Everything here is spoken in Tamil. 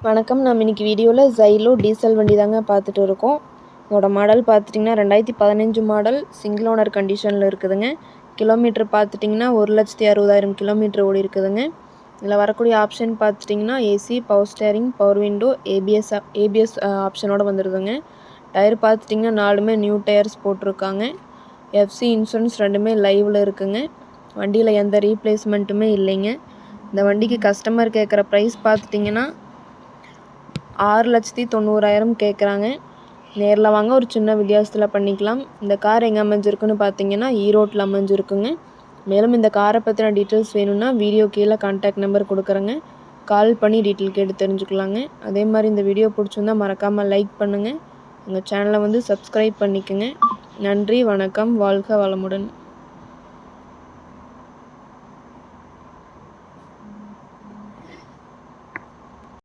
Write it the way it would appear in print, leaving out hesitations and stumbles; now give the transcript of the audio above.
வணக்கம். நம்ம இன்னைக்கு வீடியோவில் ஜைலோ டீசல் வண்டி தாங்க பார்த்துட்டு இருக்கோம். இதோட மாடல் பார்த்துட்டிங்கன்னா 2015 மாடல், சிங்கிள் ஓனர் கண்டிஷனில் இருக்குதுங்க. கிலோமீட்டர் பார்த்துட்டிங்கன்னா 1,60,000 கிலோமீட்டர் ஓடி இருக்குதுங்க. இதில் வரக்கூடிய ஆப்ஷன் பார்த்துட்டிங்கன்னா AC, power steering, power window, ABS ஆப்ஷனோடு வந்துடுதுங்க. டயர் பார்த்துட்டிங்கன்னா 4மே நியூ டயர்ஸ் போட்டிருக்காங்க. எஃப்சி இன்சூரன்ஸ் 2மே லைவில் இருக்குங்க. வண்டியில் எந்த ரீப்ளேஸ்மெண்ட்டுமே இல்லைங்க. இந்த வண்டிக்கு கஸ்டமர் கேட்குற ப்ரைஸ் பார்த்துட்டிங்கன்னா 6,90,000 கேட்குறாங்க. நேரில் வாங்க, ஒரு சின்ன வித்தியாசத்தில் பண்ணிக்கலாம். இந்த கார் எங்கே அமைஞ்சிருக்குன்னு பார்த்தீங்கன்னா ஈரோட்டில் அமைஞ்சிருக்குங்க. மேலும் இந்த காரை பற்றின டீட்டெயில்ஸ் வேணும்னா வீடியோ கீழே கான்டாக்ட் நம்பர் கொடுக்குறேங்க. கால் பண்ணி டீட்டெயில் கேட்டு தெரிஞ்சுக்கலாங்க. அதே மாதிரி இந்த வீடியோ பிடிச்சிருந்தா மறக்காமல் லைக் பண்ணுங்கள். எங்கள் சேனலை சப்ஸ்கிரைப் பண்ணிக்கோங்க. நன்றி, வணக்கம், வாழ்க வளமுடன்.